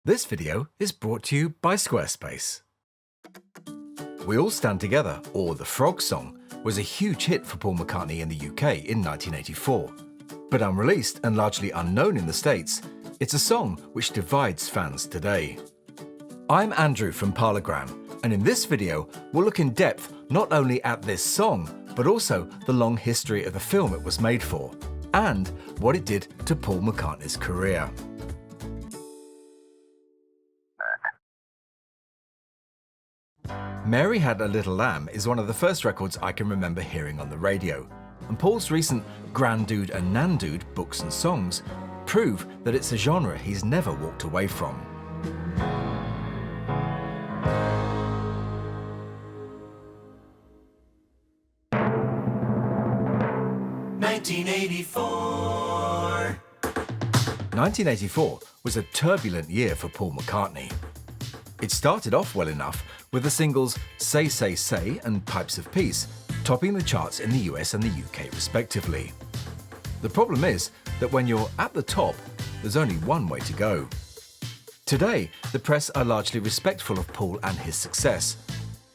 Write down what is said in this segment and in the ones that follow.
This video is brought to you by Squarespace. We All Stand Together, or The Frog Song, was a huge hit for Paul McCartney in the UK in 1984. But unreleased and largely unknown in the States, it's a song which divides fans today. I'm Andrew from Parlogram, and in this video we'll look in depth not only at this song, but also the long history of the film it was made for, and what it did to Paul McCartney's career. Mary Had a Little Lamb is one of the first records I can remember hearing on the radio, and Paul's recent Granddude and Nandude books and songs prove that it's a genre he's never walked away from. "1984 was a turbulent year for Paul McCartney. It started off well enough with the singles Say Say Say and Pipes of Peace topping the charts in the US and the UK respectively. The problem is that when you're at the top, there's only one way to go. Today, the press are largely respectful of Paul and his success,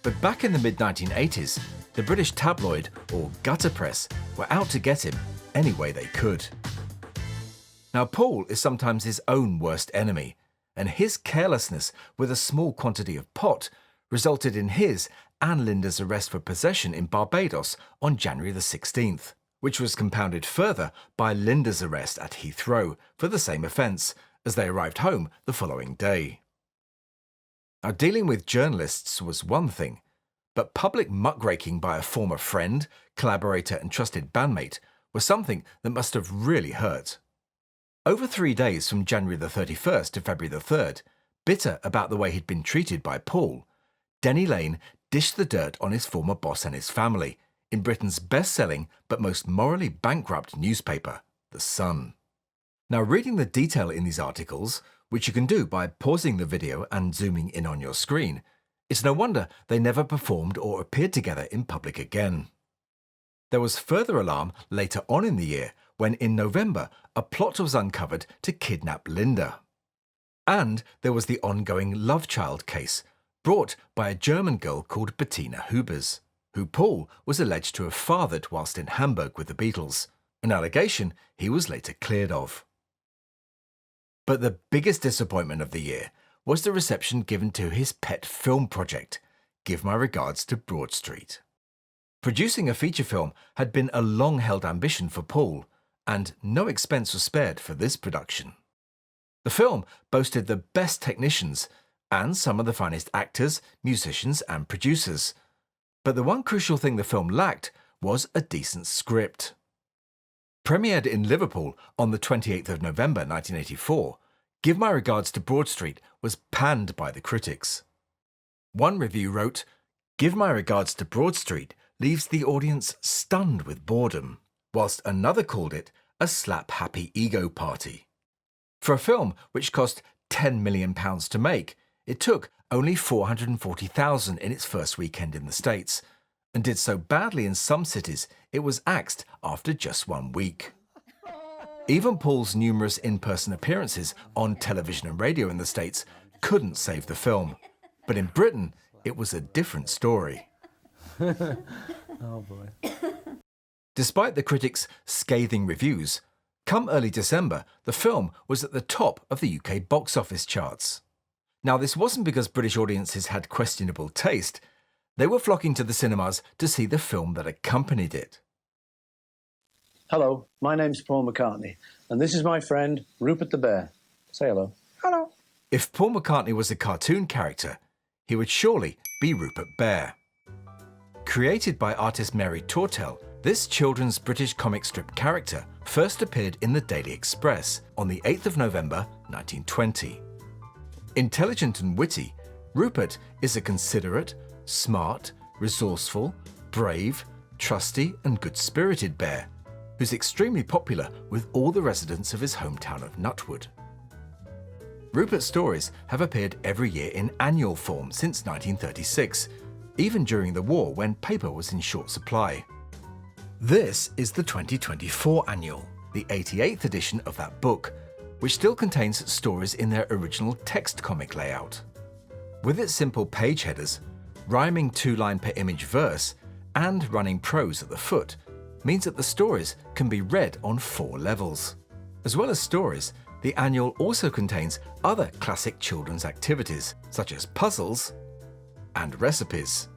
but back in the mid-1980s, the British tabloid, or gutter press, were out to get him any way they could. Now, Paul is sometimes his own worst enemy, and his carelessness with a small quantity of pot resulted in his and Linda's arrest for possession in Barbados on January the 16th, which was compounded further by Linda's arrest at Heathrow for the same offence as they arrived home the following day. Now, dealing with journalists was one thing, but public muckraking by a former friend, collaborator and trusted bandmate was something that must have really hurt. Over 3 days from January the 31st to February the 3rd, bitter about the way he'd been treated by Paul, Denny Lane dished the dirt on his former boss and his family in Britain's best-selling but most morally bankrupt newspaper, The Sun. Now, reading the detail in these articles, which you can do by pausing the video and zooming in on your screen, it's no wonder they never performed or appeared together in public again. There was further alarm later on in the year when in November a plot was uncovered to kidnap Linda. And there was the ongoing love child case brought by a German girl called Bettina Hubers, who Paul was alleged to have fathered whilst in Hamburg with the Beatles, an allegation he was later cleared of. But the biggest disappointment of the year was the reception given to his pet film project, Give My Regards to Broad Street. Producing a feature film had been a long-held ambition for Paul, and no expense was spared for this production. The film boasted the best technicians and some of the finest actors, musicians and producers. But the one crucial thing the film lacked was a decent script. Premiered in Liverpool on the 28th of November 1984, Give My Regards to Broad Street was panned by the critics. One review wrote, "Give My Regards to Broad Street leaves the audience stunned with boredom," whilst another called it a slap-happy ego party. For a film which cost £10 million to make, it took only $440,000 in its first weekend in the States, and did so badly in some cities it was axed after just 1 week. Even Paul's numerous in-person appearances on television and radio in the States couldn't save the film, but in Britain it was a different story. Oh boy. Despite the critics' scathing reviews, come early December, the film was at the top of the UK box office charts. Now, this wasn't because British audiences had questionable taste. They were flocking to the cinemas to see the film that accompanied it. Hello, my name's Paul McCartney, and this is my friend, Rupert the Bear. Say hello. Hello. If Paul McCartney was a cartoon character, he would surely be Rupert Bear. Created by artist Mary Tortel, this children's British comic strip character first appeared in the Daily Express on the 8th of November 1920. Intelligent and witty, Rupert is a considerate, smart, resourceful, brave, trusty and good-spirited bear who's extremely popular with all the residents of his hometown of Nutwood. Rupert's stories have appeared every year in annual form since 1936, even during the war when paper was in short supply. This is the 2024 annual, the 88th edition of that book, which still contains stories in their original text comic layout. With its simple page headers, rhyming 2-line per image verse, and running prose at the foot, means that the stories can be read on 4 levels. As well as stories, the annual also contains other classic children's activities, such as puzzles and recipes.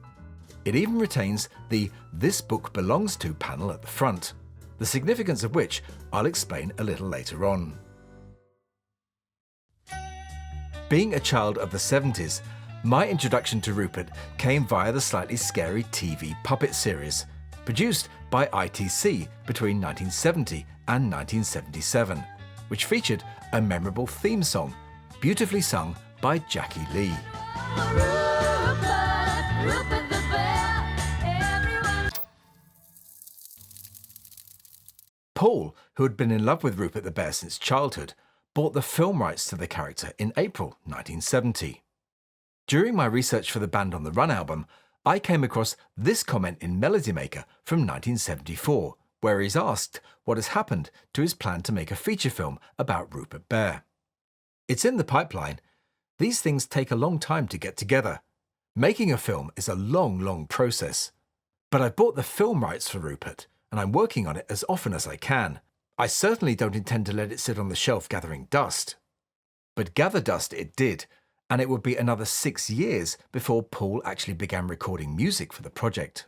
It even retains the "This Book Belongs To" panel at the front, the significance of which I'll explain a little later on. Being a child of the 70s, my introduction to Rupert came via the slightly scary TV puppet series, produced by ITC between 1970 and 1977, which featured a memorable theme song, beautifully sung by Jackie Lee. Rupert the Bear, everyone. Paul, who had been in love with Rupert the Bear since childhood, bought the film rights to the character in April 1970. During my research for the Band on the Run album, I came across this comment in Melody Maker from 1974, where he's asked what has happened to his plan to make a feature film about Rupert Bear. It's in the pipeline. These things take a long time to get together. Making a film is a long process. But I bought the film rights for Rupert, and I'm working on it as often as I can. I certainly don't intend to let it sit on the shelf gathering dust. But gather dust it did, and it would be another 6 years before Paul actually began recording music for the project.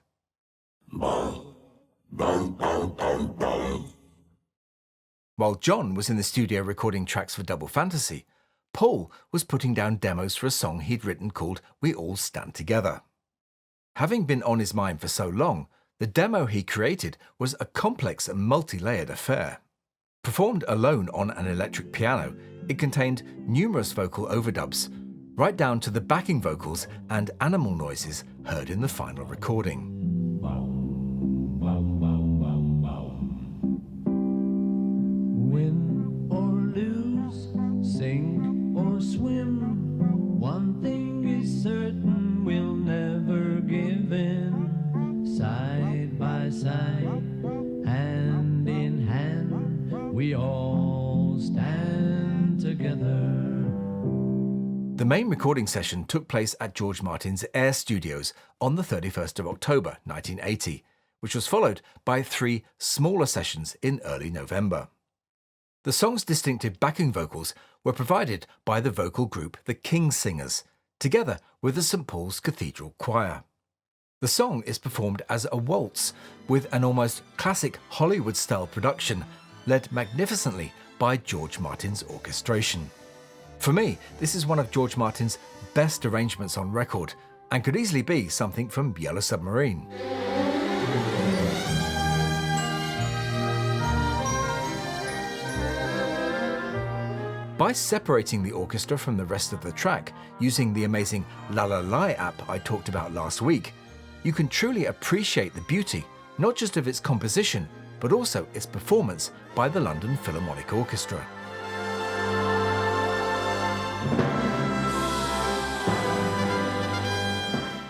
While John was in the studio recording tracks for Double Fantasy, Paul was putting down demos for a song he'd written called "We All Stand Together." Having been on his mind for so long, the demo he created was a complex and multi-layered affair. Performed alone on an electric piano, it contained numerous vocal overdubs, right down to the backing vocals and animal noises heard in the final recording. Win or lose, sink or swim, one thing is certain, we'll never give in. Side by side, hand in hand, we all stand together. The main recording session took place at George Martin's Air Studios on the 31st of October 1980, which was followed by 3 smaller sessions in early November. The song's distinctive backing vocals were provided by the vocal group the King Singers, together with the St. Paul's Cathedral Choir. The song is performed as a waltz, with an almost classic Hollywood-style production, led magnificently by George Martin's orchestration. For me, this is one of George Martin's best arrangements on record, and could easily be something from Yellow Submarine. By separating the orchestra from the rest of the track, using the amazing La La La app I talked about last week, you can truly appreciate the beauty, not just of its composition, but also its performance by the London Philharmonic Orchestra.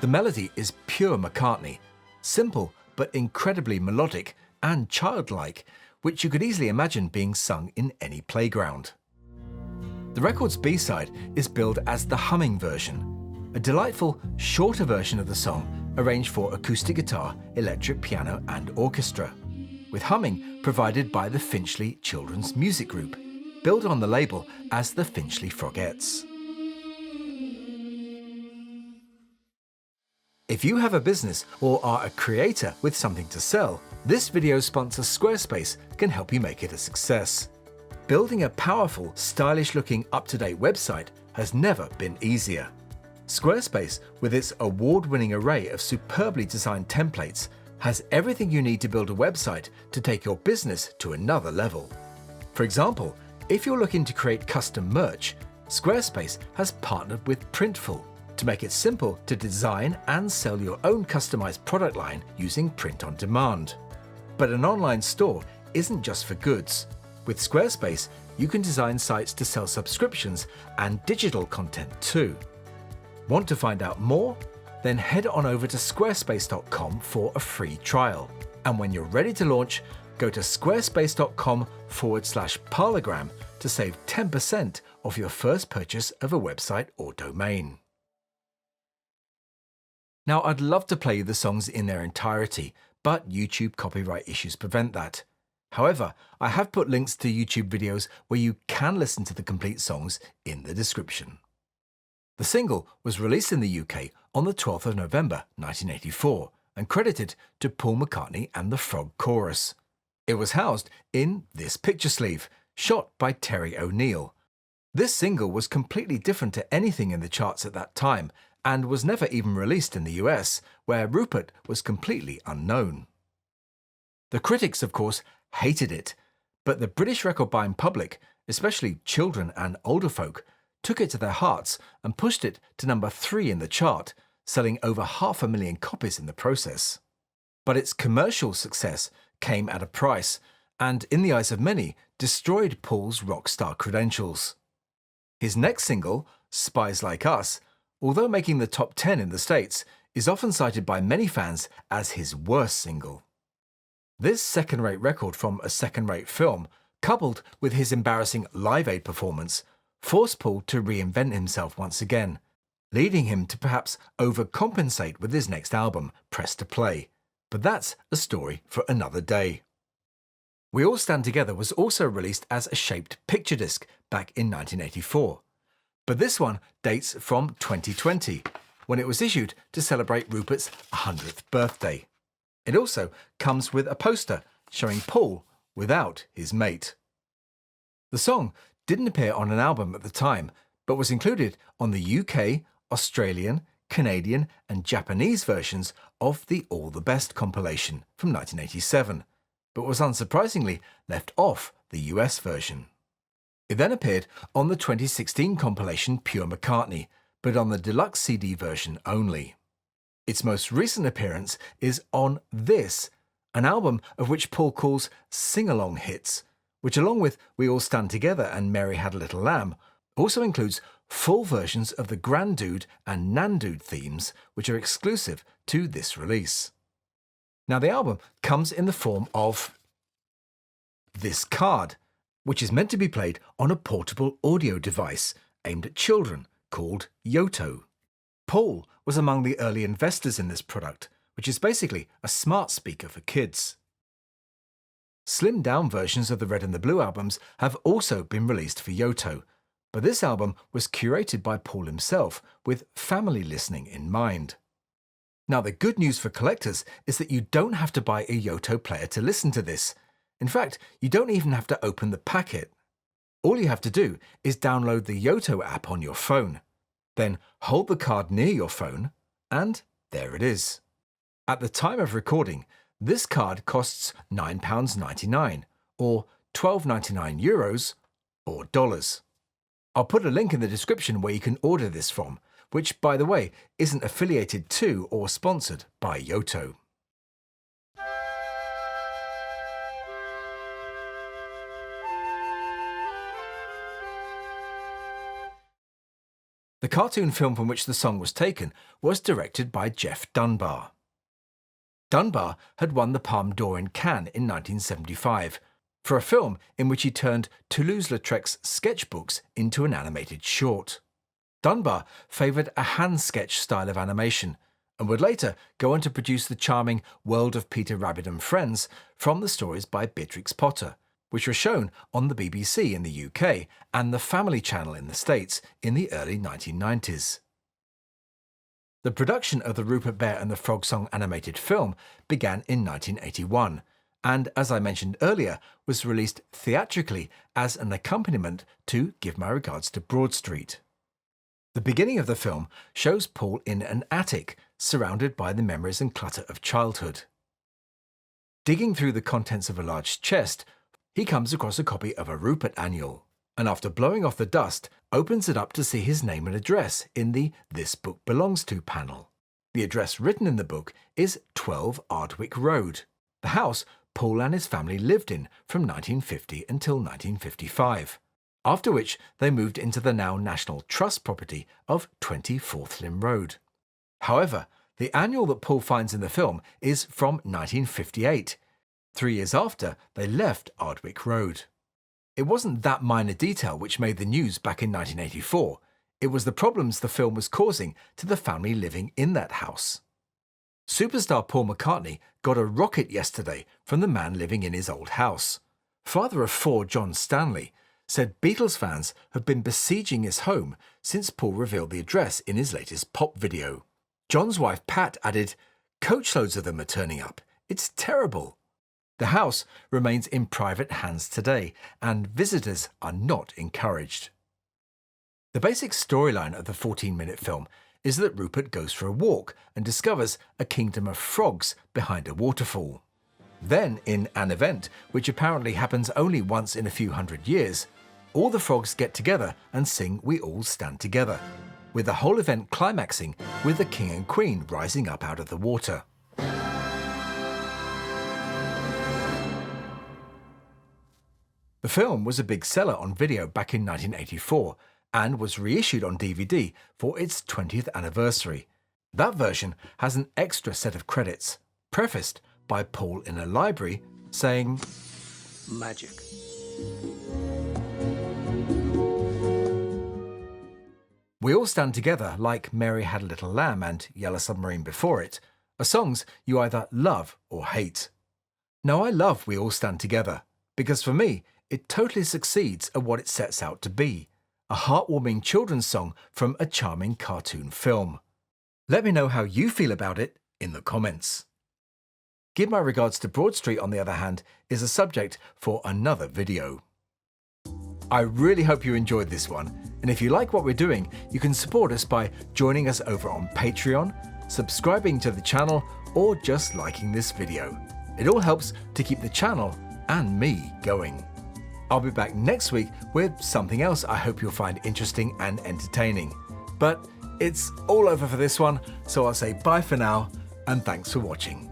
The melody is pure McCartney, simple but incredibly melodic and childlike, which you could easily imagine being sung in any playground. The record's B-side is billed as the humming version, a delightful, shorter version of the song arranged for acoustic guitar, electric piano and orchestra, with humming provided by the Finchley Children's Music Group, billed on the label as the Finchley Frogettes. If you have a business or are a creator with something to sell, this video sponsor Squarespace can help you make it a success. Building a powerful, stylish-looking, up-to-date website has never been easier. Squarespace, with its award-winning array of superbly designed templates, has everything you need to build a website to take your business to another level. For example, if you're looking to create custom merch, Squarespace has partnered with Printful to make it simple to design and sell your own customized product line using print on demand. But an online store isn't just for goods. With Squarespace, you can design sites to sell subscriptions and digital content too. Want to find out more? Then head on over to squarespace.com for a free trial. And when you're ready to launch, go to squarespace.com/parlogram to save 10% off your first purchase of a website or domain. Now, I'd love to play you the songs in their entirety, but YouTube copyright issues prevent that. However, I have put links to YouTube videos where you can listen to the complete songs in the description. The single was released in the UK on the 12th of November 1984 and credited to Paul McCartney and the Frog Chorus. It was housed in this picture sleeve, shot by Terry O'Neill. This single was completely different to anything in the charts at that time and was never even released in the US, where Rupert was completely unknown. The critics, of course, hated it, but the British record buying public, especially children and older folk, took it to their hearts and pushed it to number 3 in the chart, selling over 500,000 copies in the process. But its commercial success came at a price, and in the eyes of many, destroyed Paul's rock star credentials. His next single, Spies Like Us, although making the top 10 in the States, is often cited by many fans as his worst single. This second-rate record from a second-rate film, coupled with his embarrassing Live Aid performance, forced Paul to reinvent himself once again, leading him to perhaps overcompensate with his next album, Press to Play. But that's a story for another day. We All Stand Together was also released as a shaped picture disc back in 1984. But this one dates from 2020, when it was issued to celebrate Rupert's 100th birthday. It also comes with a poster showing Paul without his mate. The song didn't appear on an album at the time, but was included on the UK, Australian, Canadian and Japanese versions of the All the Best compilation from 1987, but was unsurprisingly left off the US version. It then appeared on the 2016 compilation Pure McCartney, but on the deluxe CD version only. Its most recent appearance is on this, an album of which Paul calls sing-along hits, which along with We All Stand Together and Mary Had a Little Lamb, also includes full versions of the Granddude and Nandude themes, which are exclusive to this release. Now, the album comes in the form of this card, which is meant to be played on a portable audio device aimed at children called Yoto. Paul was among the early investors in this product, which is basically a smart speaker for kids. Slimmed-down versions of the Red and the Blue albums have also been released for Yoto, but this album was curated by Paul himself with family listening in mind. Now, the good news for collectors is that you don't have to buy a Yoto player to listen to this. In fact, you don't even have to open the packet. All you have to do is download the Yoto app on your phone. Then hold the card near your phone, and there it is. At the time of recording, this card costs £9.99, or €12.99 or dollars. I'll put a link in the description where you can order this from, which, by the way, isn't affiliated to or sponsored by Yoto. The cartoon film from which the song was taken was directed by Jeff Dunbar. Dunbar had won the Palme d'Or in Cannes in 1975 for a film in which he turned Toulouse-Lautrec's sketchbooks into an animated short. Dunbar favoured a hand sketch style of animation and would later go on to produce the charming World of Peter Rabbit and Friends from the stories by Beatrix Potter, which were shown on the BBC in the UK and the Family Channel in the States in the early 1990s. The production of the Rupert Bear and the Frog Song animated film began in 1981 and, as I mentioned earlier, was released theatrically as an accompaniment to Give My Regards to Broad Street. The beginning of the film shows Paul in an attic, surrounded by the memories and clutter of childhood. Digging through the contents of a large chest, he comes across a copy of a Rupert annual, and after blowing off the dust, opens it up to see his name and address in the This Book Belongs To panel. The address written in the book is 12 Ardwick Road, the house Paul and his family lived in from 1950 until 1955, after which they moved into the now National Trust property of 20 Forthlim Road. However, the annual that Paul finds in the film is from 1958, 3 years after they left Ardwick Road. It wasn't that minor detail which made the news back in 1984. It was the problems the film was causing to the family living in that house. Superstar Paul McCartney got a rocket yesterday from the man living in his old house. Father of four, John Stanley, said Beatles fans have been besieging his home since Paul revealed the address in his latest pop video. John's wife Pat added, "Coachloads of them are turning up. It's terrible." The house remains in private hands today, and visitors are not encouraged. The basic storyline of the 14-minute film is that Rupert goes for a walk and discovers a kingdom of frogs behind a waterfall. Then, in an event which apparently happens only once in a few hundred years, all the frogs get together and sing "We All Stand Together," with the whole event climaxing with the king and queen rising up out of the water. The film was a big seller on video back in 1984 and was reissued on DVD for its 20th anniversary. That version has an extra set of credits, prefaced by Paul in a library, saying, Magic. "We All Stand Together," like Mary Had a Little Lamb and Yellow Submarine before it, are songs you either love or hate. Now, I love We All Stand Together because for me, it totally succeeds at what it sets out to be, a heartwarming children's song from a charming cartoon film. Let me know how you feel about it in the comments. Give my regards to Broad Street, on the other hand, is a subject for another video. I really hope you enjoyed this one, and if you like what we're doing, you can support us by joining us over on Patreon, subscribing to the channel, or just liking this video. It all helps to keep the channel and me going. I'll be back next week with something else I hope you'll find interesting and entertaining. But it's all over for this one, so I'll say bye for now, and thanks for watching.